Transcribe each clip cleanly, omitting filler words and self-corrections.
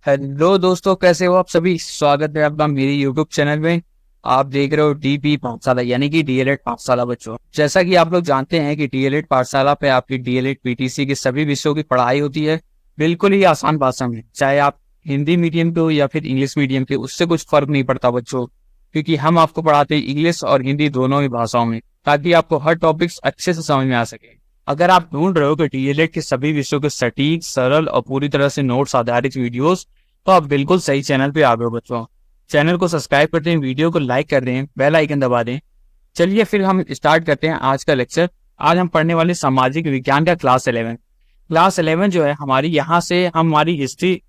Hello दोस्तों, कैसे हो आप सभी। स्वागत है आपका मेरे यूट्यूब चैनल में। आप देख रहे हो डीपी पाठशाला यानी कि डीएलएड पाठशाला। बच्चों, जैसा कि आप लोग जानते हैं कि डीएलएड पाठशाला पे आपकी डीएलएड पीटीसी के सभी विषयों की पढ़ाई होती है, बिल्कुल ही आसान भाषा में। चाहे आप हिंदी मीडियम के हो या फिर इंग्लिश मीडियम के, उससे कुछ फर्क नहीं पड़ता बच्चों, क्योंकि हम आपको पढ़ाते हैं इंग्लिश और हिंदी दोनों ही भाषाओं में, ताकि आपको हर टॉपिक्स अच्छे से समझ में आ सके। अगर आप ढूंढ रहे हो कि डीएलएड के सभी विषयों के सटीक, सरल और पूरी तरह से नोट्स आधारित वीडियोस, तो आप बिल्कुल सही चैनल पे आ गए हो बच्चों। चैनल को सब्सक्राइब करते हैं, वीडियो को लाइक कर दें, बेल आइकन दबा दें। चलिए फिर हम स्टार्ट करते हैं आज का लेक्चर। आज हम पढ़ने वाले सामाजिक विज्ञान का क्लास 11। क्लास 11 जो है हमारी, यहाँ से हमारी हिस्ट्री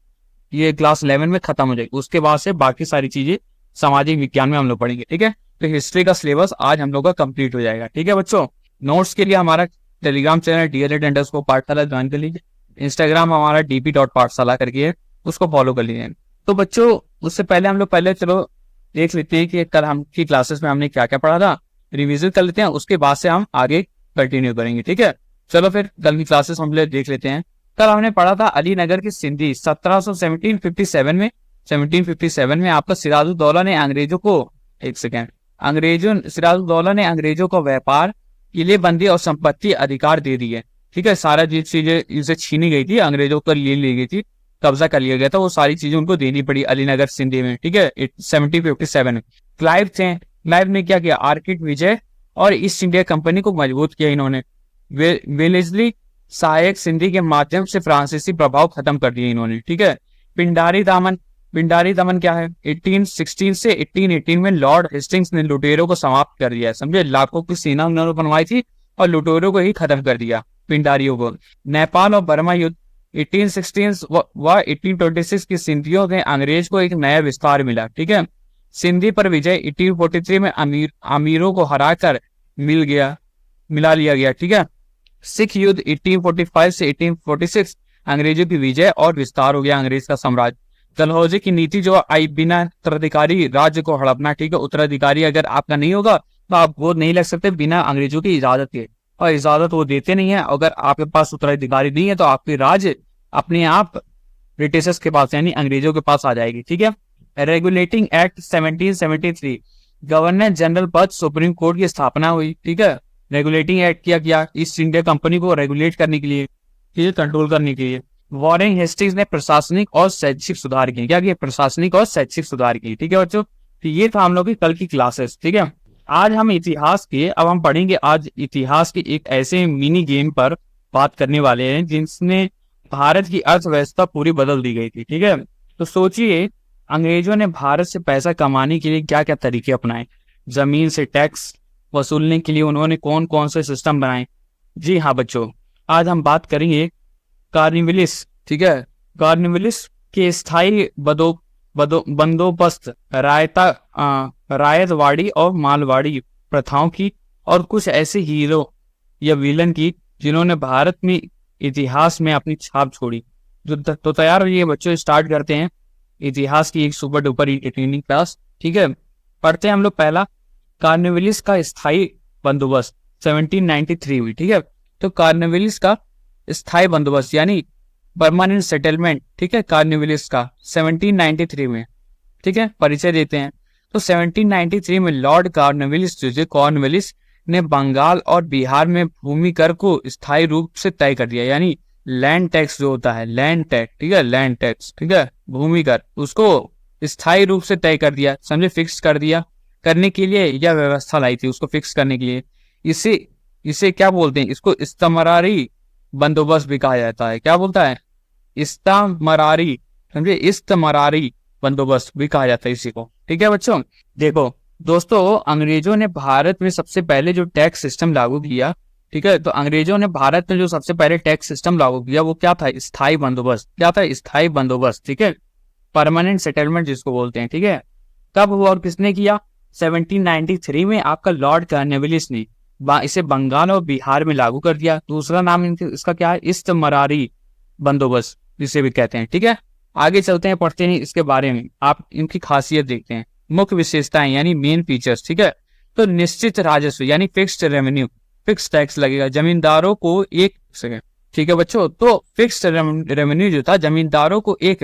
ये क्लास 11 में खत्म हो जाएगी। उसके बाद से बाकी सारी चीजें सामाजिक विज्ञान में हम लोग पढ़ेंगे। ठीक है, तो हिस्ट्री का सिलेबस आज हम लोग का कंप्लीट हो जाएगा। ठीक है बच्चों, नोट्स के लिए हमारा टेलीग्राम चैनल DLED_पाठशाला ज्वाइन कर लीजिए। इंस्टाग्राम हमारा dp.पाठशाला करके है, उसको फॉलो कर लीजिए। तो बच्चों, उससे पहले हम लोग चलो देख लेते हैं कि कल हम की क्लासेस में हमने क्या क्या पढ़ा था, रिविजन कर लेते हैं। उसके बाद से हम आगे कंटिन्यू करेंगे। ठीक है, चलो फिर कल की क्लासेस हम लोग देख लेते हैं। कल हमने पढ़ा था अलीनगर की सिंधी 1757 में आपका सिराजुद्दौला ने अंग्रेजों को, एक सेकेंड, सिराजुद्दौला ने अंग्रेजों को व्यापार, किलेबंदी और संपत्ति अधिकार दे दिए। ठीक है, सारा चीजें इसे छीनी गई थी, अंग्रेजों को ले ली गई थी, कब्जा कर लिया गया था, वो सारी चीजें उनको देनी पड़ी अलीनगर सिंधी में। ठीक है, 1757 में क्लाइव थे। क्लाइव ने क्या किया, आर्किड विजय और ईस्ट इंडिया कंपनी को मजबूत किया इन्होंने। वेलेस्ली सहायक सिंधी के माध्यम से फ्रांसीसी प्रभाव खत्म कर दिए इन्होंने। ठीक है, पिंडारी दमन क्या है, 1816 से 1818 में लॉर्ड हेस्टिंग्स ने लुटेरों को समाप्त कर दिया। समझे, लाखों की सेना उन्होंने बनवाई थी और लुटेरों को ही खत्म कर दिया, पिंडारियों को। नेपाल और बर्मा युद्ध 1816 व 1826 की सिंधियों के अंग्रेज को एक नया विस्तार मिला। ठीक है, सिंधी पर विजय 1843 में अमीरों को हराकर मिला लिया गया। ठीक है, सिख युद्ध 1845 से 1846 अंग्रेजों की विजय और विस्तार हो गया अंग्रेज का साम्राज्य। डलहौजी की नीति जो आई, बिना उत्तराधिकारी राज्य को हड़पना। ठीक है, उत्तराधिकारी अगर आपका नहीं होगा तो आप गोद नहीं लग सकते बिना अंग्रेजों की इजाजत के, और इजाजत वो देते नहीं है। अगर आपके पास उत्तराधिकारी नहीं है तो आपकी राज्य अपने आप ब्रिटिशर्स के पास यानी अंग्रेजों के पास आ जाएगी। ठीक है, रेगुलेटिंग एक्ट 1773, गवर्नर जनरल पद सुप्रीम कोर्ट की स्थापना हुई। ठीक है, रेगुलेटिंग एक्ट किया ईस्ट इंडिया कंपनी को रेगुलेट करने के लिए, कंट्रोल करने के लिए। वॉरेन हेस्टिंग्स ने प्रशासनिक और शैक्षिक सुधार किए। क्या किए, प्रशासनिक और शैक्षिक सुधार किए। ठीक है बच्चों, तो ये था हम लोग की कल की क्लासेस। ठीक है, आज हम इतिहास के, अब हम पढ़ेंगे आज इतिहास के एक ऐसे मिनी गेम पर बात करने वाले हैं जिसने भारत की अर्थव्यवस्था पूरी बदल दी गई थी। ठीक है, तो सोचिए अंग्रेजों ने भारत से पैसा कमाने के लिए क्या क्या तरीके अपनाए। जमीन से टैक्स वसूलने के लिए उन्होंने कौन कौन से सिस्टम बनाए। जी हाँ बच्चों, आज हम बात करेंगे कार्निवलिस। ठीक है, कार्निवलिस के स्थायी बंदोबस्त, रायतवाड़ी और मालवाड़ी प्रथाओं की, और कुछ ऐसे हीरो या विलन की जिन्होंने भारत में इतिहास में अपनी छाप छोड़ी। तो तैयार रहिए बच्चों, स्टार्ट करते हैं इतिहास की एक सुपर डुपर इंटरटेनिंग क्लास। ठीक है, पढ़ते हैं हम लोग पहला, कार्निवलिस का स्थायी बंदोबस्त 1793 हुई। ठीक है, तो कार्निवलिस का स्थायी बंदोबस्त यानी परमानेंट सेटलमेंट, ठीक है, कार्निवलिस का 1793 में। ठीक है, परिचय देते हैं। तो 1793 में लॉर्ड कॉर्नवालिस ने बंगाल और बिहार में भूमि कर को स्थायी रूप से तय कर दिया, यानी लैंड टैक्स जो होता है, लैंड टैक्स। ठीक है, लैंड टैक्स, ठीक है, भूमि कर, उसको स्थायी रूप से तय कर दिया, समझे, फिक्स कर दिया। करने के लिए यह व्यवस्था लाई थी, उसको फिक्स करने के लिए। इसे क्या बोलते हैं, इसको इस्तमरारी बंदोबस्त भी कहा जाता है। क्या बोलता है, इस्तमरारी, समझे, इस्तमरारी बंदोबस्त भी कहा जाता है इसी को। ठीक है बच्चों, देखो दोस्तों, अंग्रेजों ने भारत में सबसे पहले जो टैक्स सिस्टम लागू किया, ठीक है, तो अंग्रेजों ने भारत में जो सबसे पहले टैक्स सिस्टम लागू किया वो क्या था, स्थायी बंदोबस्त। क्या था, स्थायी बंदोबस्त। ठीक है, परमानेंट सेटलमेंट जिसको बोलते हैं। ठीक है, कब हुआ और किसने किया, 1793 में आपका लॉर्ड कॉर्नवालिस ने इसे बंगाल और बिहार में लागू कर दिया। दूसरा नाम इसका क्या है, इस्तमरारी बंदोबस्त जिसे भी कहते हैं। ठीक है, आगे चलते हैं, पढ़ते हैं इसके बारे में, आप इनकी खासियत देखते हैं, मुख्य विशेषताएं यानी मेन फीचर्स। ठीक है, तो निश्चित राजस्व यानी फिक्स्ड रेवेन्यू, फिक्स टैक्स लगेगा जमींदारों को एक सेकंड। ठीक है बच्चों, तो फिक्स्ड रेवेन्यू जो था जमींदारों को एक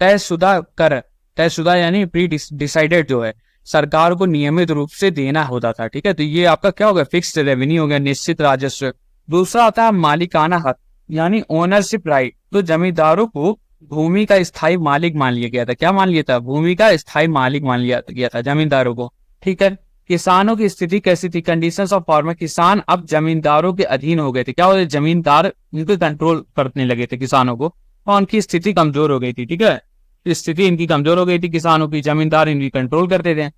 तयशुदा कर, तयशुदा यानी प्री डिसाइडेड जो है, सरकार को नियमित रूप से देना होता था। ठीक है, तो ये आपका क्या हो गया, फिक्स्ड रेवेन्यू हो गया, निश्चित राजस्व। दूसरा आता है मालिकाना हक यानी ओनरशिप राइट। तो जमींदारों को भूमि का स्थायी मालिक मान लिया गया था। क्या मान लिया था? भूमि का स्थायी मालिक मान लिया गया था जमींदारों को। ठीक है, किसानों की स्थिति कैसी थी? कंडीशंस ऑफ फार्मर, किसान अब जमींदारों के अधीन हो गए थे। क्या हो गए? जमींदार उनको कंट्रोल करने लगे थे किसानों को, और उनकी स्थिति कमजोर हो गई थी। ठीक है, स्थिति इनकी कमजोर हो गई थी किसानों की, जमींदार इनकी कंट्रोल करते थे।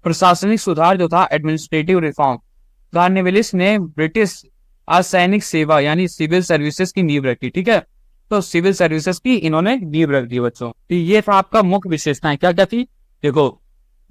प्रशासनिक सुधार जो था, एडमिनिस्ट्रेटिव रिफॉर्म, कॉर्नवालिस ने ब्रिटिश असैनिक सेवा यानी सिविल सर्विसेज की नींव रखी। ठीक है, तो सिविल सर्विसेज की इन्होंने नींव रख दी बच्चों। तो ये था आपका मुख्य विशेषताएं। क्या क्या थी? देखो,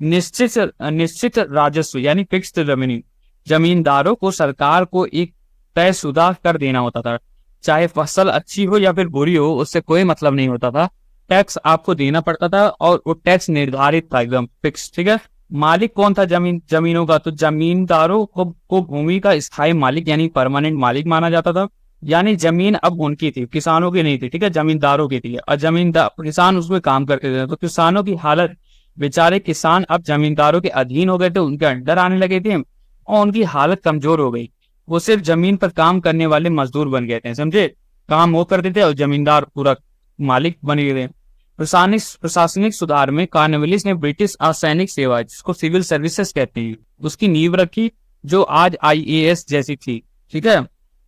निश्चित राजस्व यानी फिक्स्ड रेवेन्यू, जमींदारों को सरकार को एक तयशुदा कर देना होता था, चाहे फसल अच्छी हो या फिर बुरी हो, उससे कोई मतलब नहीं होता था, टैक्स आपको देना पड़ता था और वो टैक्स निर्धारित था, एकदम फिक्स। ठीक है, मालिक कौन था जमीनों का? तो जमींदारों को भूमि का स्थायी मालिक यानी परमानेंट मालिक माना जाता था। यानी जमीन अब उनकी थी, किसानों की नहीं थी। ठीक है, जमींदारों की थी, और जमींदार किसान उसमें काम करते थे। तो किसानों की हालत, बेचारे किसान अब जमींदारों के अधीन हो गए थे, उनके अंडर आने लगे थे, और उनकी हालत कमजोर हो गई। वो सिर्फ जमीन पर काम करने वाले मजदूर बन गए थे, समझे? काम वो करते थे और जमींदार पूरा मालिक बन गए थे। प्रशासनिक सुधार में कॉर्नवालिस ने ब्रिटिश असैनिक सेवा, जिसको सिविल सर्विसेज कहते हैं, उसकी नींव रखी, जो आज IAS जैसी थी। ठीक है,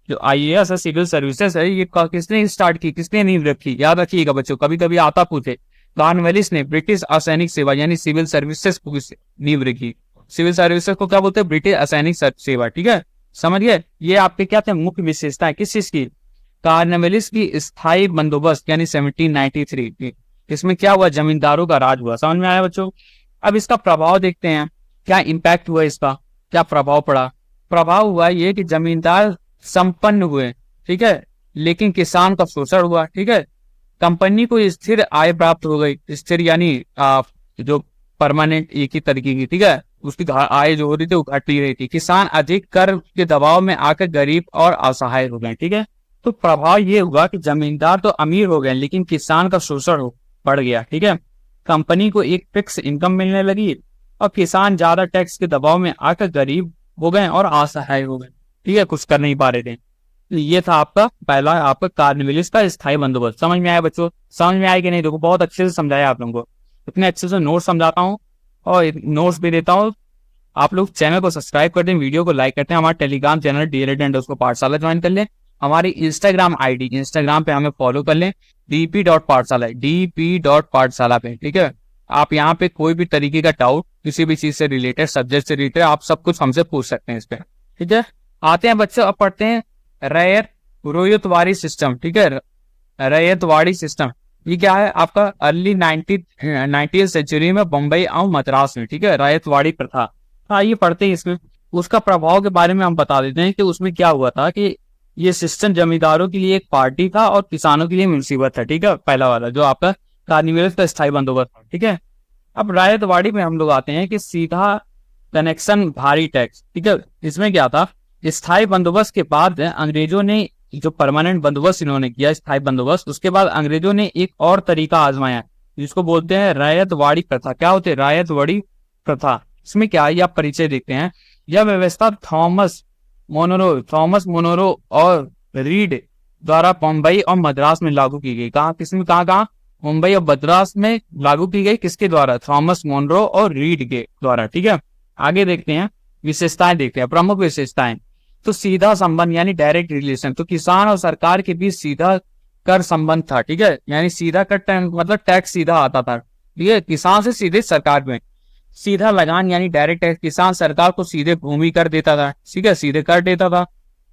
जो IAS है, सिविल सर्विसेज है, ये किसने स्टार्ट की, किसने नींव रखी? याद रखिएगा बच्चों, कभी कभी आता पूछे। कॉर्नवालिस ने ब्रिटिश असैनिक सेवा यानी सिविल सर्विसेज को नींव रखी। सिविल सर्विसेज को क्या बोलते हैं? ब्रिटिश असैनिक सेवा। ठीक है, समझ गए? ये आपके क्या थे मुख्य विशेषताएं किस चीज की? कॉर्नवालिस की स्थायी बंदोबस्त यानी 1793 की। इसमें क्या हुआ? जमींदारों का राज हुआ। समझ में आया बच्चों? अब इसका प्रभाव देखते हैं, क्या इंपैक्ट हुआ, इसका क्या प्रभाव पड़ा? प्रभाव हुआ ये कि जमींदार संपन्न हुए। ठीक है, लेकिन किसान का शोषण हुआ। ठीक है, कंपनी को स्थिर आय प्राप्त हो गई। स्थिर यानी जो परमानेंट एक ही तरीके की। ठीक है, उसकी आय जो हो रही थी वो घट ही रही थी। किसान अधिक कर के दबाव में आकर गरीब और असहाय हो गए। ठीक है, तो प्रभाव ये हुआ कि जमींदार तो अमीर हो गए, लेकिन किसान का शोषण बढ़ गया। ठीक है, कंपनी को एक फिक्स इनकम मिलने लगी, और किसान ज्यादा टैक्स के दबाव में आकर गरीब हो गए और असहाय हो गए। ठीक है, कुछ कर नहीं पा रहे थे। तो ये था आपका पहला, आपका कॉर्नवालिस का स्थायी बंदोबस्त। समझ में आया बच्चों? समझ में आया कि नहीं? देखो, बहुत अच्छे से समझाया आप लोगों को, इतने अच्छे से नोट्स समझाता हूँ और नोट्स भी देता हूँ। आप लोग चैनल को सब्सक्राइब कर दें, वीडियो को लाइक करते हैं, हमारा टेलीग्राम चैनल DLED पाठशाला ज्वाइन कर लें, हमारी इंस्टाग्राम पे हमें फॉलो कर लें, dp.पाठशाला, dp.पाठशाला पे। ठीक है, आप यहाँ पे कोई भी तरीके का डाउट, किसी भी चीज से रिलेटेड, सब्जेक्ट से रिलेटेड, आप सब कुछ हमसे पूछ सकते हैं इस पे। ठीक है, आते हैं बच्चों, अब पढ़ते हैं रैयतवाड़ी सिस्टम। ठीक है, रैयतवाड़ी सिस्टम ये क्या है? आपका अर्ली 19th सेंचुरी में बम्बई और मद्रास में। ठीक है, रैयतवाड़ी प्रथा। आइए पढ़ते हैं इसमें, उसका प्रभाव के बारे में हम बता देते हैं कि उसमें क्या हुआ था कि ये सिस्टम जमींदारों के लिए एक पार्टी था और किसानों के लिए मुसीबत था। ठीक है, पहला वाला जो आपका कॉर्नवालिस का स्थायी बंदोबस्त। ठीक है, अब रैयतवाड़ी में हम लोग आते हैं कि सीधा कनेक्शन भारी टैक्स। ठीक है, इसमें क्या था? स्थायी बंदोबस्त के बाद अंग्रेजों ने जो परमानेंट बंदोबस्त इन्होंने किया, स्थायी बंदोबस्त, उसके बाद अंग्रेजों ने एक और तरीका आजमाया, जिसको बोलते हैं रैयतवाड़ी प्रथा। क्या होते हैं? रैयतवाड़ी प्रथा। इसमें क्या है? आप परिचय देखते हैं। यह व्यवस्था थॉमस मोनरो और रीड द्वारा मुंबई और मद्रास में लागू की गई। कहाँ? मुंबई और मद्रास में लागू की गई। किसके द्वारा? थॉमस मोनरो और रीड के द्वारा। ठीक है, आगे देखते हैं, विशेषताएं देखते हैं, प्रमुख विशेषताएं। तो सीधा संबंध यानी डायरेक्ट रिलेशन, तो किसान और सरकार के बीच सीधा कर संबंध था। ठीक है, यानी सीधा कर मतलब टैक्स सीधा आता था। ठीक है, किसान से सीधे सरकार में। सीधा लगान यानी डायरेक्ट टैक्स, किसान सरकार को सीधे भूमि कर देता था। ठीक है, सीधे कर देता था,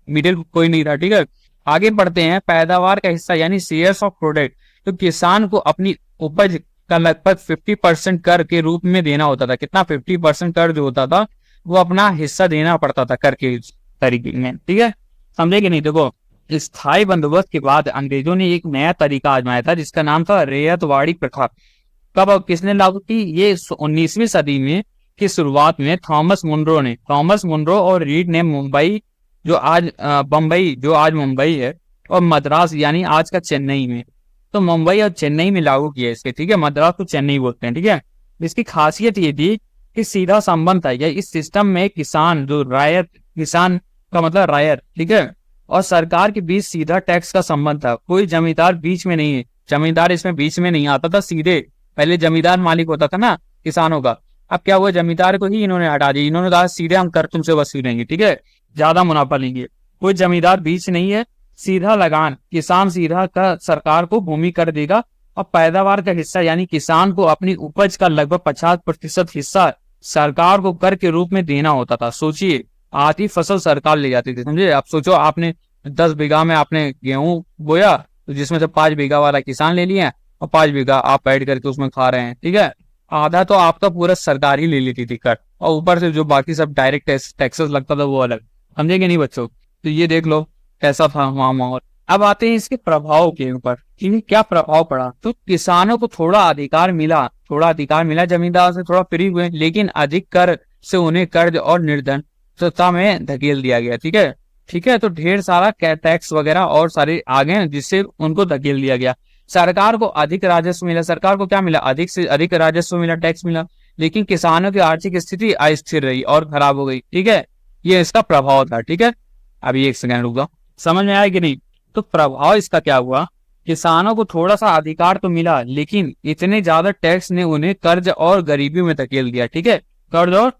मिडिल कोई नहीं था। ठीक है, आगे बढ़ते हैं, पैदावार का हिस्सा यानी शेयर्स ऑफ प्रोडक्ट, तो किसान को अपनी उपज का लगभग 50% कर के रूप में देना होता था। कितना? 50% कर जो होता था वो अपना हिस्सा देना पड़ता था कर के तरीके में। ठीक है, समझे कि नहीं? देखो, स्थायी बंदोबस्त के बाद अंग्रेजों ने एक नया तरीका आजमाया था, जिसका नाम था रैयतवाड़ी प्रथा। कब किसने लागू की? ये 19वीं सदी में की शुरुआत में थॉमस मुनरो और रीड ने मुंबई जो आज बम्बई जो आज मुंबई है और मद्रास यानी आज का चेन्नई में तो मुंबई और चेन्नई में लागू किया इसके, ठीक है, मद्रास को चेन्नई बोलते हैं, ठीक है। इसकी खासियत ये थी कि सीधा संबंध था, या इस सिस्टम में किसान जो रायत, किसान का मतलब रायत, ठीक है, और सरकार के बीच सीधा टैक्स का संबंध था। कोई जमींदार बीच में नहीं है, जमींदार इसमें बीच में नहीं आता था, सीधे पहले जमींदार मालिक होता था ना किसानों का, अब क्या हुआ, जमींदार को ही इन्होंने हटा दिया, इन्होंने कहा सीधे हम कर तुमसे वसूलेंगे, ठीक है, ज्यादा मुनाफा लेंगे, कोई जमींदार बीच नहीं है, सीधा लगान, किसान सीधा का सरकार को भूमि कर देगा, और पैदावार का हिस्सा यानी किसान को अपनी उपज का लगभग 50% हिस्सा सरकार को कर के रूप में देना होता था। सोचिए, आधी फसल सरकार ले जाती थी, समझे। आप सोचो, आपने 10 बीघा में आपने गेहूं बोया, तो जिसमें से 5 बीघा वाला किसान ले लिया और 5 बीघा आप बैठ करके उसमें खा रहे हैं, ठीक है। आधा तो आपका पूरा सरकार ही ले लेती थी कर, और ऊपर से जो बाकी सब डायरेक्ट टैक्सेस लगता था वो अलग, समझेंगे नहीं बच्चों। तो ये देख लो कैसा था वहां माहौल। अब आते हैं इसके प्रभाव के ऊपर, क्या प्रभाव पड़ा। तो किसानों को थोड़ा अधिकार मिला, जमींदार से थोड़ा फ्री हुए, लेकिन अधिक कर से उन्हें कर्ज और निर्धनता में धकेल दिया गया, ठीक है। तो ढेर सारा टैक्स वगैरह और सारे आ गए, जिससे उनको धकेल दिया गया। सरकार को अधिक राजस्व मिला, सरकार को क्या मिला, अधिक से अधिक राजस्व मिला, टैक्स मिला, लेकिन किसानों की आर्थिक स्थिति अस्थिर रही और खराब हो गई, ठीक है। ये इसका प्रभाव था, ठीक है। अभी एक सेकंड रुक जाओ, समझ में आया कि नहीं। तो प्रभाव इसका क्या हुआ, किसानों को थोड़ा सा अधिकार तो मिला, लेकिन इतने ज्यादा टैक्स ने उन्हें कर्ज और गरीबी में धकेल दिया, ठीक है, कर्ज और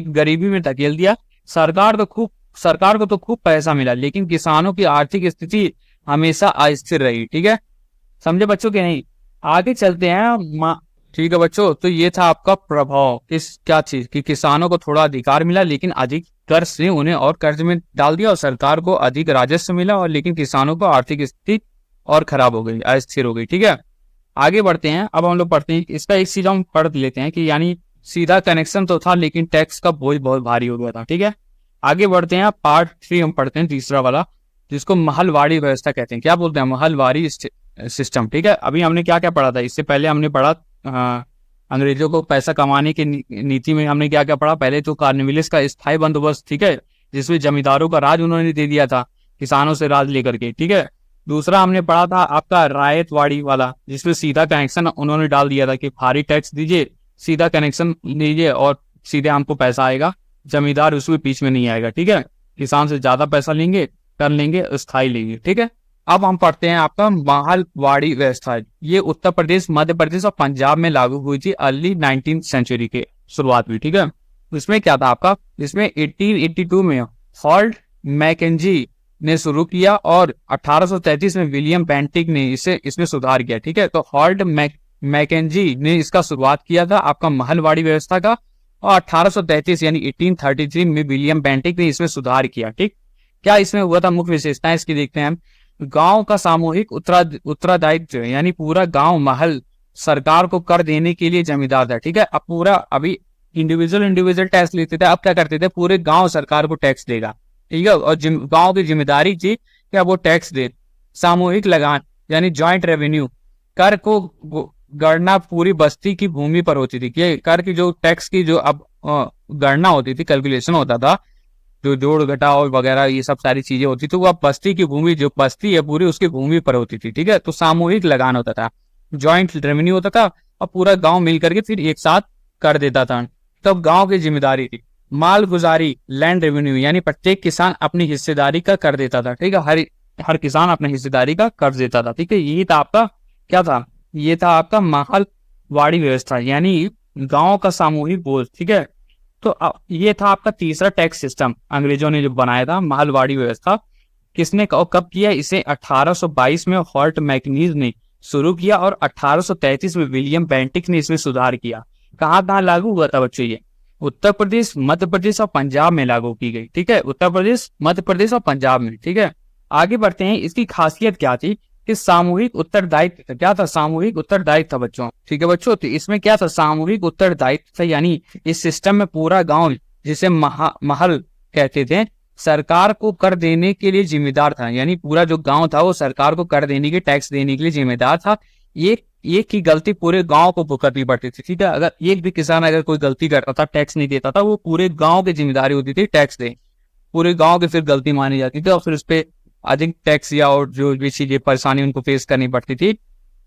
गरीबी में धकेल दिया। सरकार को तो खूब पैसा मिला, लेकिन किसानों की आर्थिक स्थिति हमेशा अस्थिर रही, ठीक है। समझे बच्चों के नहीं। आगे चलते हैं, ठीक है बच्चों। तो ये था आपका प्रभाव, क्या चीज कि किसानों को थोड़ा अधिकार मिला, लेकिन अधिक कर से उन्हें और कर्ज में डाल दिया, और सरकार को अधिक राजस्व मिला, और लेकिन किसानों को आर्थिक स्थिति और खराब हो गई, अस्थिर हो गई, ठीक है। आगे बढ़ते हैं, अब हम लोग पढ़ते हैं इसका एक चीज हम पढ़ लेते हैं कि यानी सीधा कनेक्शन तो था, लेकिन टैक्स का बोझ बहुत भारी हो गया था, ठीक है। आगे बढ़ते हैं, पार्ट 3 हम पढ़ते हैं, तीसरा वाला, जिसको महलवाड़ी व्यवस्था कहते हैं। क्या बोलते हैं, महलवाड़ी सिस्टम, ठीक है। अभी हमने क्या क्या पढ़ा था, इससे पहले हमने पढ़ा अंग्रेजों को पैसा कमाने की नीति में हमने क्या क्या पढ़ा। पहले तो कार्निवलिस का स्थायी बंदोबस्त, ठीक है, जिसमें जमींदारों का राज उन्होंने दे दिया था किसानों से राज लेकर के, ठीक है। दूसरा हमने पढ़ा था आपका रायतवाड़ी वाला, जिसमें सीधा कनेक्शन उन्होंने डाल दिया था कि भारी टैक्स दीजिए, सीधा कनेक्शन लीजिए और सीधे हमको पैसा आएगा, जमींदार उसमें बीच में नहीं आएगा, ठीक है। किसान से ज्यादा पैसा लेंगे, कर लेंगे, स्थायी लेंगे, ठीक है। अब हम पढ़ते हैं आपका महलवाड़ी व्यवस्था। ये उत्तर प्रदेश, मध्य प्रदेश और पंजाब में लागू हुई थी अर्ली 19वीं सेंचुरी के शुरुआत हुई, ठीक है। इसमें क्या था आपका, इसमें 1882 में हॉल्ट मैकेंजी ने शुरू किया, और 1833 में विलियम बेंटिक ने इसमें सुधार किया, ठीक है। तो हॉल्ट मैकेंजी ने इसका शुरुआत किया था आपका महलवाड़ी व्यवस्था का, और 1833 यानी 1833 में विलियम बेंटिक ने इसमें सुधार किया, ठीक। क्या इसमें हुआ था, मुख्य विशेषताएं इसकी देखते हैं हम। गांव का सामूहिक उत्तरदायित्व, यानी पूरा गांव महल सरकार को कर देने के लिए जमींदार था, ठीक है। अब पूरा, अभी इंडिविजुअल टैक्स लेते थे, अब क्या करते थे, पूरे गांव सरकार को टैक्स देगा, ठीक है। और गांव की जिम्मेदारी थी क्या वो टैक्स दे। सामूहिक लगान यानी जॉइंट रेवेन्यू, कर को गणना पूरी बस्ती की भूमि पर होती थी, कि कर की जो टैक्स की जो अब गणना होती थी, कैलकुलेशन होता था, जो जोड़ घटाव वगैरह ये सब सारी चीजें होती थी, वो अब बस्ती की भूमि, जो बस्ती है पूरी उसकी भूमि पर होती थी, ठीक है। तो सामूहिक लगान होता था, जॉइंट रेवेन्यू होता था, और पूरा गांव मिल करके फिर एक साथ कर देता था, तब गांव की जिम्मेदारी थी। माल गुजारी लैंड रेवेन्यू, यानी प्रत्येक किसान अपनी हिस्सेदारी का कर देता था, ठीक है। हर किसान अपनी हिस्सेदारी का कर देता था, ठीक है। ये था आपका क्या था, ये था आपका महलवाड़ी व्यवस्था, यानी गांव का सामूहिक बोझ, ठीक है। तो ये था आपका तीसरा टैक्स सिस्टम अंग्रेजों ने जो बनाया था, महलवाड़ी व्यवस्था। किसने कब किया इसे, 1822 में हॉल्ट मैकेंजी ने शुरू किया, और 1833 में विलियम बेंटिक ने इसमें सुधार किया। कहाँ लागू हुआ था बच्चों, ये उत्तर प्रदेश, मध्य प्रदेश और पंजाब में लागू की गई, ठीक है। उत्तर प्रदेश, मध्य प्रदेश और पंजाब में, ठीक है। आगे बढ़ते हैं, इसकी खासियत क्या थी कि सामूहिक उत्तरदायित्व, क्या था, सामूहिक उत्तरदायित्व था बच्चों, ठीक है बच्चों। तो इसमें क्या था, सामूहिक उत्तरदायित्व था, यानी इस सिस्टम में पूरा गांव, जिसे महल कहते थे, सरकार को कर देने के लिए जिम्मेदार था, यानी पूरा जो गांव था वो सरकार को कर देने के, टैक्स देने के लिए जिम्मेदार था। एक की गलती पूरे गांव को भुगतनी पड़ती थी, ठीक है। अगर एक भी किसान अगर कोई गलती करता था, टैक्स नहीं देता था, वो पूरे गांव की जिम्मेदारी होती थी टैक्स दे, पूरे गांव की फिर गलती मानी जाती थी, और फिर उस पर अधिक टैक्स या और जो भी चीजें परेशानी उनको फेस करनी पड़ती थी,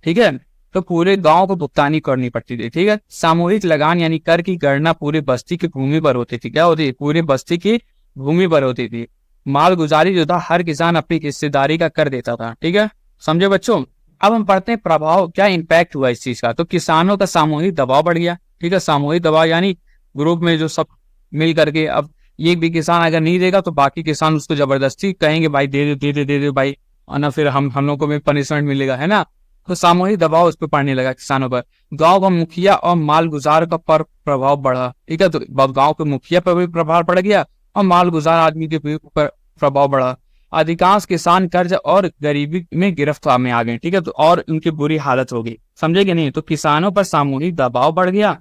ठीक है, तो पूरे गांव को भुगतानी करनी पड़ती थी। ठीक है, सामूहिक लगान यानी कर की गणना पूरी बस्ती की भूमि पर होती थी। क्या होती थी? पूरी बस्ती की भूमि पर होती थी। मालगुजारी जो था हर किसान अपनी हिस्सेदारी का कर देता था। ठीक है, समझे बच्चों? अब हम पढ़ते हैं प्रभाव, क्या इम्पैक्ट हुआ इस चीज का। तो किसानों का सामूहिक दबाव बढ़ गया। ठीक है, सामूहिक दबाव यानी ग्रुप में जो सब मिल करके, अब एक भी किसान अगर नहीं देगा तो बाकी किसान उसको जबरदस्ती कहेंगे भाई दे दे दे दे दे दे भाई, और ना फिर हम लोग को भी पनिशमेंट मिलेगा, है ना। तो सामूहिक दबाव उस पर पड़ने लगा किसानों पर। गांव का मुखिया और मालगुजार का पर प्रभाव बढ़ा। ठीक है, तो गांव के मुखिया पर भी प्रभाव पड़ गया और मालगुजार आदमी के ऊपर प्रभाव बढ़ा। अधिकांश किसान कर्ज और गरीबी में गिरफ्तार में आ गए। ठीक है, तो और उनकी बुरी हालत हो गई। समझे कि नहीं? तो किसानों पर सामूहिक दबाव बढ़ गया,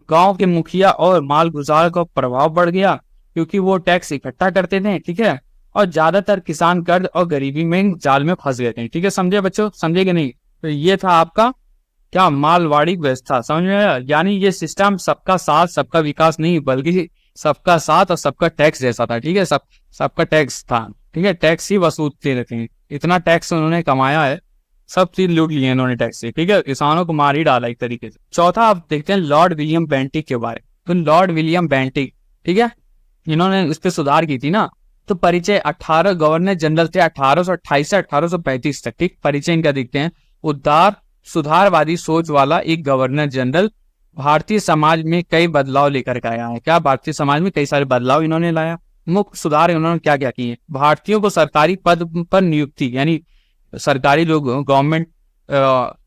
गांव के मुखिया और मालगुजार का प्रभाव बढ़ गया क्योंकि वो टैक्स इकट्ठा करते थे। ठीक है, और ज्यादातर किसान कर्ज और गरीबी में जाल में फंस गए थे। ठीक है, समझे बच्चों? समझे कि नहीं? तो ये था आपका क्या, मालवाड़ी व्यवस्था। समझ में आया? यानी ये सिस्टम सबका साथ सबका विकास नहीं, बल्कि सबका साथ और सबका टैक्स जैसा था। ठीक है, सबका टैक्स था। ठीक है, टैक्स ही वसूलते रहते हैं। इतना टैक्स उन्होंने कमाया है, सब चीज लूट लिए इन्होंने टैक्स से। ठीक है, किसानों को मार ही डाला एक तरीके से। चौथा आप देखते हैं लॉर्ड विलियम बेंटिक के बारे। तो लॉर्ड विलियम बेंटिक, ठीक है, इन्होंने इस पे सुधार की थी ना। तो परिचय 18 गवर्नर जनरल थे 1828 से 1835 तक। ठीक, परिचय इनका देखते हैं। उदार सुधारवादी सोच वाला एक गवर्नर जनरल, भारतीय समाज में कई बदलाव लेकर के आया है। क्या? भारतीय समाज में कई सारे बदलाव इन्होंने लाया। मुख्य सुधार इन्होंने क्या क्या किए? भारतीयों को सरकारी पद पर नियुक्ति, यानी सरकारी लोग गवर्नमेंट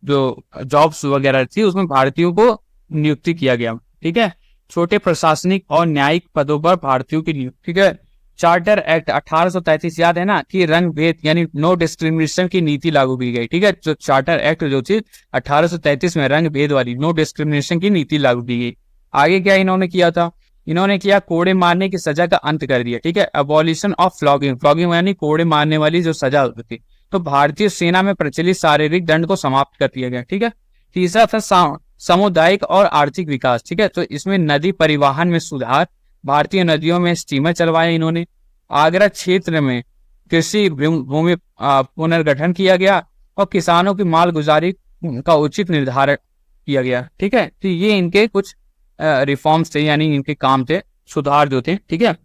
जो जॉब्स वगैरह थी उसमें भारतीयों को नियुक्ति किया गया। ठीक है, छोटे प्रशासनिक और न्यायिक पदों पर भारतीयों की नियुक्ति। ठीक है, चार्टर एक्ट 1833, याद है ना, कि रंग भेद यानी नो डिस्क्रिमिनेशन की नीति लागू की गई। ठीक है, जो चार्टर एक्ट जो थी 1833 में रंग भेद वाली नो डिस्क्रिमिनेशन की नीति लागू की गई। आगे क्या इन्होंने किया था? इन्होंने किया कोड़े मारने की सजा का अंत कर दिया। ठीक है, अबॉलिशन ऑफ फ्लॉगिंग, फ्लॉगिंग यानी कोड़े मारने वाली जो सजा होती थी। तो भारतीय सेना में प्रचलित शारीरिक दंड को समाप्त कर दिया गया। ठीक है, तीसरा था सामुदायिक और आर्थिक विकास। ठीक है, तो इसमें नदी परिवहन में सुधार, भारतीय नदियों में स्टीमर चलवाए इन्होंने। आगरा क्षेत्र में कृषि भूमि पुनर्गठन किया गया और किसानों की मालगुजारी का उचित निर्धारण किया गया। ठीक है, तो ये इनके कुछ रिफॉर्म्स थे, यानी इनके काम थे, सुधार जो थे। ठीक है,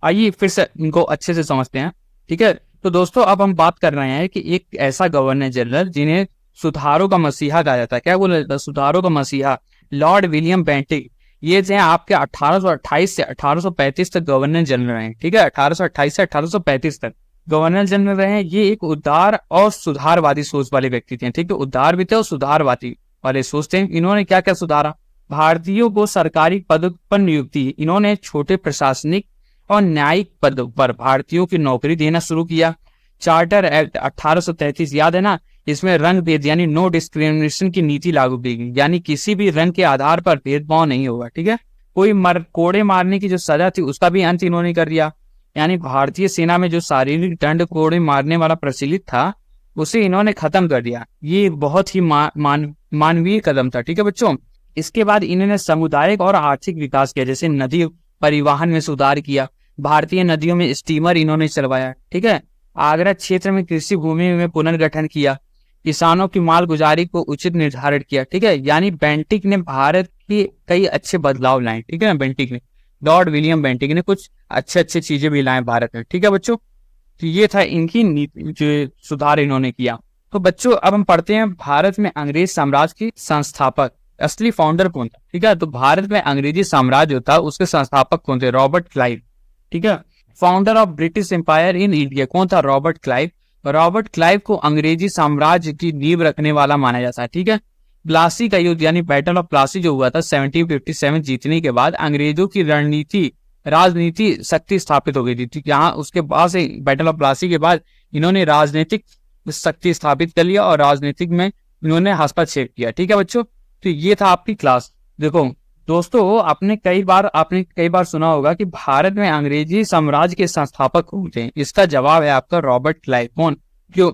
आइए फिर से इनको अच्छे से समझते हैं। ठीक है, तो दोस्तों अब हम बात कर रहे हैं कि एक ऐसा गवर्नर जनरल जिन्हें सुधारों का मसीहा कहा जाता है। क्या बोला जाता है? सुधारों का मसीहा, लॉर्ड विलियम बेंटिक। ये जो है आपके 1828 से 1835 तक गवर्नर जनरल रहे। ठीक है, 1828 से 1835 तक गवर्नर जनरल रहे। ये एक उदार और सुधारवादी सोच वाले व्यक्ति थे। ठीक है, उदार भी थे और सुधारवादी वाले सोच थे। इन्होंने क्या क्या सुधारा? भारतीयों को सरकारी पद पर नियुक्ति, इन्होंने छोटे प्रशासनिक और न्यायिक पद पर भारतीयों की नौकरी देना शुरू किया। चार्टर एक्ट 1833, याद है ना, इसमें रंग भेद यानी नो डिस्क्रिमिनेशन की नीति लागू की गई, यानी किसी भी रंग के आधार पर भेदभाव नहीं होगा। ठीक है, कोई कोड़े मारने की जो सजा थी उसका भी अंत इन्होंने कर दिया। यानी भारतीय सेना में जो शारीरिक दंड कोड़े मारने वाला प्रचलित था उसे इन्होंने खत्म कर दिया। ये बहुत ही मानवीय कदम था। ठीक है बच्चों, इसके बाद इन्होंने सामुदायिक और आर्थिक विकास किया, जैसे नदी परिवहन में सुधार किया, भारतीय नदियों में स्टीमर इन्होंने चलवाया। ठीक है, आगरा क्षेत्र में कृषि भूमि में पुनर्गठन किया, किसानों की मालगुजारी को उचित निर्धारित किया। ठीक है, यानी बेंटिक ने भारत के कई अच्छे बदलाव लाए। ठीक है ना, बेंटिक ने, लॉर्ड विलियम बेंटिक ने कुछ अच्छे अच्छे चीजें भी लाए भारत में। ठीक है बच्चों, तो ये था इनकी नीति जो सुधार इन्होंने किया। तो बच्चों अब हम पढ़ते हैं भारत में अंग्रेज साम्राज्य की संस्थापक, असली फाउंडर कौन था। ठीक है, तो भारत में अंग्रेजी साम्राज्य जो था उसके संस्थापक कौन थे? Robert Clive. ठीक है, founder of British empire in India कौन था? Robert Clive. रॉबर्ट क्लाइव को अंग्रेजी साम्राज्य की नींव रखने वाला माना जाता है। ठीक है, प्लासी का युद्ध यानी बैटल ऑफ प्लासी जो हुआ था 1757 जीतने के बाद अंग्रेजों की राजनीति शक्ति स्थापित हो गई थी। यहाँ उसके बाद से बैटल ऑफ प्लासी के बाद इन्होंने राजनीतिक शक्ति स्थापित कर लिया और राजनीतिक में इन्होंने हस्तक्षेप किया। ठीक है बच्चों, तो ये था आपकी क्लास। देखो दोस्तों, आपने कई बार सुना होगा कि भारत में अंग्रेजी साम्राज्य के संस्थापक कौन थे। इसका जवाब है आपका रॉबर्ट क्लाइव। कौन? क्यों?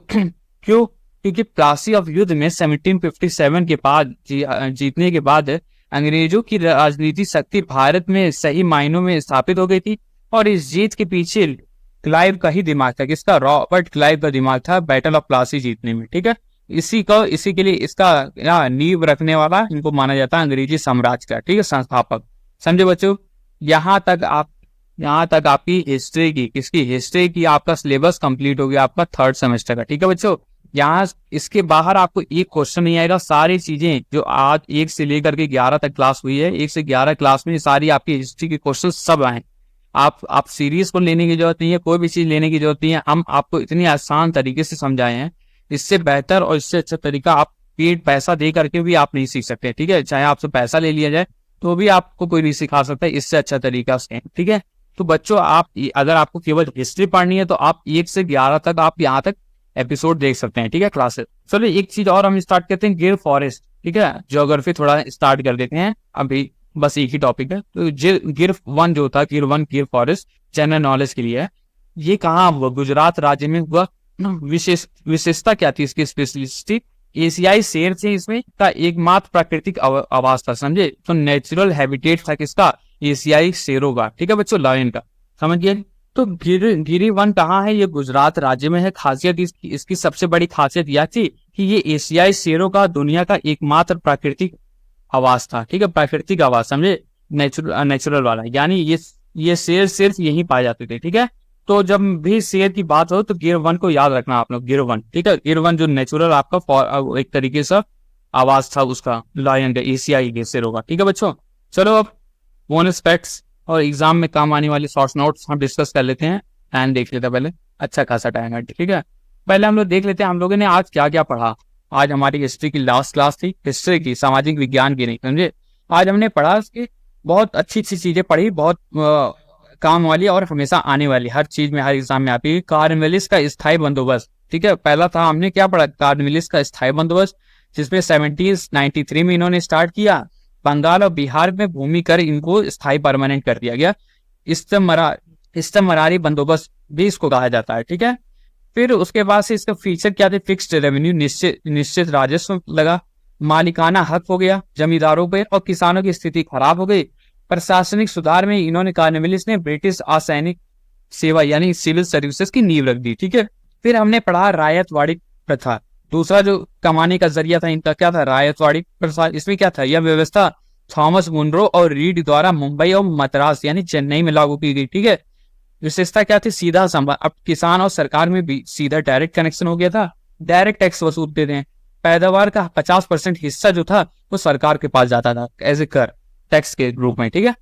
क्योंकि प्लासी ऑफ युद्ध में 1757 के बाद जीतने के बाद अंग्रेजों की राजनीतिक शक्ति भारत में सही मायनों में स्थापित हो गई थी और इस जीत के पीछे क्लाइव का ही दिमाग था। किसका? रॉबर्ट क्लाइव का दिमाग था बैटल ऑफ प्लासी जीतने में। ठीक है, इसी के लिए इसका नींव रखने वाला इनको माना जाता है अंग्रेजी साम्राज्य का, ठीक है, संस्थापक। समझे बच्चों? यहाँ तक आपकी हिस्ट्री की, किसकी हिस्ट्री की, आपका सिलेबस कंप्लीट हो गया आपका 3rd सेमेस्टर का, ठीक है बच्चों। यहाँ इसके बाहर आपको एक क्वेश्चन नहीं आएगा। सारी चीजें जो आज 1 से लेकर के 11 तक क्लास हुई है, 1 से 11 क्लास में सारी आपकी हिस्ट्री के क्वेश्चन सब आए। आप सीरीज को लेने की जरूरत नहीं है, कोई भी चीज लेने की जरूरत नहीं है। हम आपको इतनी आसान तरीके से समझाए हैं, इससे बेहतर और इससे अच्छा तरीका आप पेड पैसा दे करके भी आप नहीं सीख सकते, ठीक है। चाहे आपसे पैसा ले लिया जाए तो भी आपको कोई नहीं सिखा सकता इससे अच्छा तरीका से, ठीक है। तो बच्चों, अगर आपको केवल हिस्ट्री पढ़नी है तो आप 1 से 11 तक आप यहाँ तक एपिसोड देख सकते हैं, ठीक है, क्लासेस। चलो एक चीज और हम स्टार्ट करते हैं, गिर फॉरेस्ट, ठीक है। ज्योग्राफी थोड़ा स्टार्ट कर देते हैं, अभी बस एक ही टॉपिक है। तो गिर 1 जो था, गिर फॉरेस्ट जनरल नॉलेज के लिए है। ये कहाँ हुआ? गुजरात राज्य में हुआ। विशेषता क्या थी इसकी? स्पेशलिस्टी एशियाई शेर थे इसमें का एकमात्र प्राकृतिक आवास था, समझे। तो नेचुरल हैबिटेट था किसका? एशियाई शेरों का, ठीक है बच्चों, लायन का, समझ गए। तो गिरी वन कहाँ है? ये गुजरात राज्य में है। खासियत इसकी सबसे बड़ी खासियत यह थी कि ये एशियाई शेरों का दुनिया का एकमात्र प्राकृतिक आवास था, ठीक है, प्राकृतिक आवास, समझे, नेचुरल वाला। यानी ये शेर सिर्फ यहीं पाए जाते थे, ठीक है। तो जब भी शेर की बात हो तो गिर 1 को याद रखना आप लोग, गिर 1, ठीक है। गिर 1 जो नेचुरल आपका एक तरीके से आवाज था उसका, लायन का, एशियाई शेरों का, ठीक है बच्चों। चलो अब बोनस फैक्ट्स और एग्जाम में काम आने वाली शॉर्ट नोट्स हम डिस्कस कर लेते हैं एंड देख लेते हैं। पहले अच्छा खासा टाइम है, ठीक है। पहले हम लोग देख लेते हैं हम लोगों ने आज क्या क्या पढ़ा। आज हमारी हिस्ट्री की लास्ट क्लास थी, हिस्ट्री की, सामाजिक विज्ञान की नहीं, समझे। आज हमने पढ़ा कि बहुत अच्छी चीजें पढ़ी, बहुत काम वाली और हमेशा आने वाली, हर चीज में, हर एग्जाम में आती है। कॉर्नवालिस का स्थायी बंदोबस्त, ठीक है। पहला था हमने क्या पढ़ा? कॉर्नवालिस का स्थायी बंदोबस्त, जिसमें 1793 में इन्होंने स्टार्ट किया। बंगाल और बिहार में भूमि कर इनको स्थायी परमानेंट कर दिया गया। इस्तमरारी बंदोबस्त भी इसको कहा जाता है, ठीक है। फिर उसके बाद से इसका फीचर क्या थे? फिक्स्ड रेवेन्यू, निश्चित राजस्व लगा। मालिकाना हक हो गया जमींदारों पे, और किसानों की स्थिति खराब हो गई। प्रशासनिक सुधार में इन्होंने, कॉर्नवालिस ने ब्रिटिश असैनिक सेवा यानी सिविल सर्विसेज की नींव रख दी, ठीक है। फिर हमने पढ़ा रायतवाड़ी प्रथा। दूसरा जो कमाने का जरिया था इनका क्या था? रायतवाड़ी प्रथा। इसमें क्या था? यह व्यवस्था थॉमस मुनरो और रीड द्वारा मुंबई और मद्रास यानी चेन्नई में लागू की गई, ठीक है। विशेषता क्या थी? सीधा संबंध, अब किसान और सरकार में भी सीधा डायरेक्ट कनेक्शन हो गया था। डायरेक्ट टैक्स वसूलते थे। पैदावार का 50% हिस्सा जो था वो सरकार के पास जाता था एज ए कर, टैक्स के रूप में, ठीक है।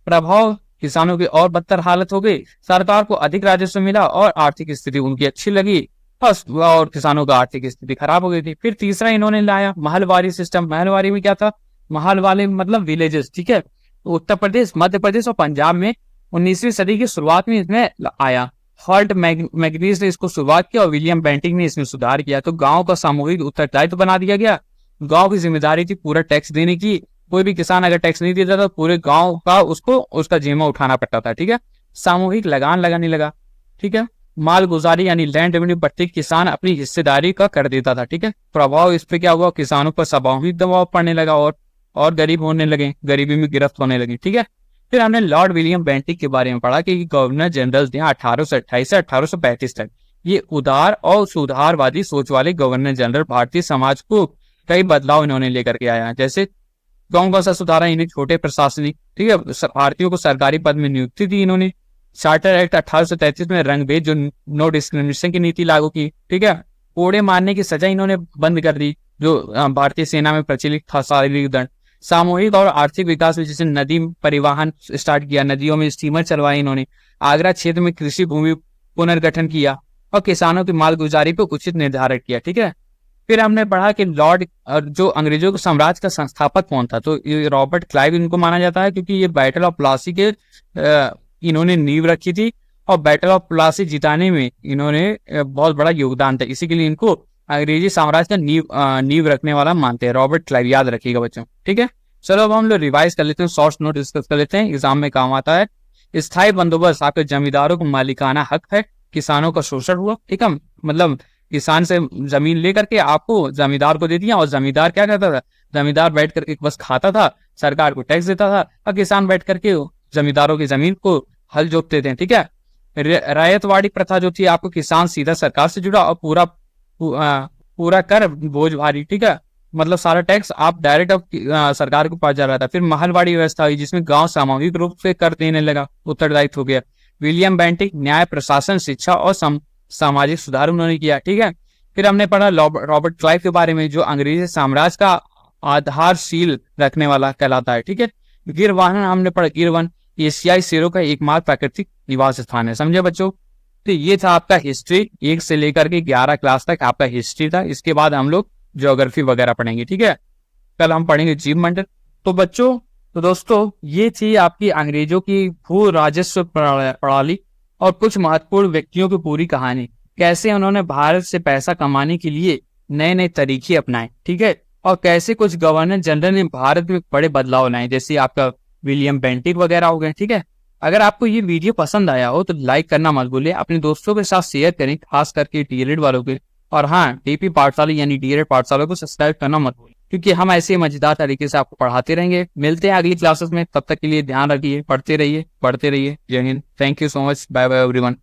प्रभाव, किसानों की और बदतर हालत हो गई। सरकार को अधिक राजस्व मिला और आर्थिक स्थिति उनकी अच्छी लगी, बस, और किसानों का आर्थिक स्थिति खराब हो गई थी। फिर तीसरा इन्होंने लाया महलवारी सिस्टम। महलवारी में क्या था? महलवारी मतलब विलेजेस, ठीक है। तो उत्तर प्रदेश, मध्य प्रदेश और पंजाब में 19वीं सदी की शुरुआत में इसमें आया। हॉल्ट मैग्नीज ने इसको शुरुआत किया और विलियम बेंटिंग ने इसमें सुधार किया। तो गांव का सामूहिक उत्तरदायित्व बना दिया गया। गांव की जिम्मेदारी थी पूरा टैक्स देने की। कोई भी किसान अगर टैक्स नहीं देता था, पूरे गांव का उसको उसका जिम्मा उठाना पड़ता था, ठीक है। सामूहिक लगान लगाने लगा, ठीक है। माल गुजारी यानी लैंड रेवेन्यू, प्रत्येक किसान अपनी हिस्सेदारी का कर देता था, ठीक है। प्रभाव इस पे क्या हुआ? किसानों पर सामूहिक दबाव पड़ने लगा और गरीब होने लगे, गरीबी में गिरफ्त होने लगी, ठीक है। फिर हमने लॉर्ड विलियम बेंटिक के बारे में पढ़ा कि गवर्नर जनरल थे 1828 से 1835 तक। ये उदार और सुधारवादी सोच वाले गवर्नर जनरल भारतीय समाज को कई बदलाव इन्होंने लेकर के आया। जैसे कौन सा सुधारा? इन्हें छोटे प्रशासनिक, ठीक है, भारतीयों को सरकारी पद में नियुक्ति दी इन्होंने। चार्टर एक्ट 1833 में रंगभेद जो नो डिस्क्रिमिनेशन की नीति लागू की, ठीक है। कोड़े मारने की सजा इन्होंने बंद कर दी जो भारतीय सेना में प्रचलित था, शारीरिक दंड। सामूहिक और आर्थिक विकास में जैसे नदी परिवहन स्टार्ट किया, नदियों में स्टीमर चलवाए इन्होंने। आगरा क्षेत्र में कृषि भूमि पुनर्गठन किया और किसानों की मालगुजारी पर उचित निर्धारण किया, ठीक है। फिर हमने पढ़ा कि लॉर्ड जो अंग्रेजों के साम्राज्य का संस्थापक कौन था? तो ये रॉबर्ट क्लाइव इनको माना जाता है, क्योंकि ये बैटल ऑफ प्लासी के इन्होंने नींव रखी थी और बैटल ऑफ प्लासी जिताने में इन्होंने बहुत बड़ा योगदान था। इसी के लिए इनको अंग्रेजी साम्राज्य का नींव रखने वाला मानते हैं, रॉबर्ट क्लाइव, याद रखिएगा बच्चों, ठीक है। चलो अब हम लोग रिवाइज कर लेते हैं, शॉर्ट नोट डिस्कस कर लेते हैं, एग्जाम में काम आता है। स्थायी बंदोबस्त, आपके जमींदारों को मालिकाना हक है, किसानों का शोषण हुआ, ठीक है। मतलब किसान से जमीन लेकर के आपको जमींदार को दे दिया, और जमींदार क्या करता था? जमींदार बैठ करके बस खाता था, सरकार को टैक्स देता था, और किसान बैठ करके जमींदारों की जमीन को हल जोतते थे, ठीक है। पूरा कर बोझ भारी, ठीक है, मतलब सारा टैक्स आप डायरेक्ट अब सरकार के पास जा रहा था। फिर महलवाड़ी व्यवस्था हुई जिसमें गांव सामूहिक रूप से कर देने लगा, उत्तरदायित्व हो गया। विलियम बेंटिक न्याय, प्रशासन, शिक्षा और सामाजिक सुधार उन्होंने किया, ठीक है। फिर हमने पढ़ा रॉबर्ट क्लाइव के बारे में, जो अंग्रेजी साम्राज्य का आधारशील रखने वाला कहलाता है, ठीक है। गिरवान हमने पढ़ा, गिरवन एशियाई शेरों का एकमात्र प्राकृतिक निवास स्थान है, समझे बच्चों। तो ये था आपका हिस्ट्री, 1 से लेकर के 11 क्लास तक आपका हिस्ट्री था। इसके बाद हम लोग ज्योग्राफी वगैरह पढ़ेंगे, ठीक है। कल हम पढ़ेंगे जीव मंडल। तो बच्चों, तो दोस्तों, ये थी आपकी अंग्रेजों की भू राजस्व प्रणाली और कुछ महत्वपूर्ण व्यक्तियों की पूरी कहानी, कैसे उन्होंने भारत से पैसा कमाने के लिए नए नए तरीके अपनाए, ठीक है। और कैसे कुछ गवर्नर जनरल ने भारत में बड़े बदलाव लाए, जैसे आपका विलियम बेंटिक वगैरह हो गए, ठीक है। अगर आपको ये वीडियो पसंद आया हो तो लाइक करना मत भूलिए, अपने दोस्तों के साथ शेयर करें, खास करके डीएलएड वालों के। और हाँ, टीपी पाठशाला यानी डीएलएड पाठशाला को सब्सक्राइब करना मत भूलिए, क्योंकि हम ऐसे मजेदार तरीके से आपको पढ़ाते रहेंगे। मिलते हैं अगली क्लासेस में, तब तक के लिए ध्यान रखिए, पढ़ते रहिए, पढ़ते रहिए। Jai Hind, thank you so much, bye bye everyone.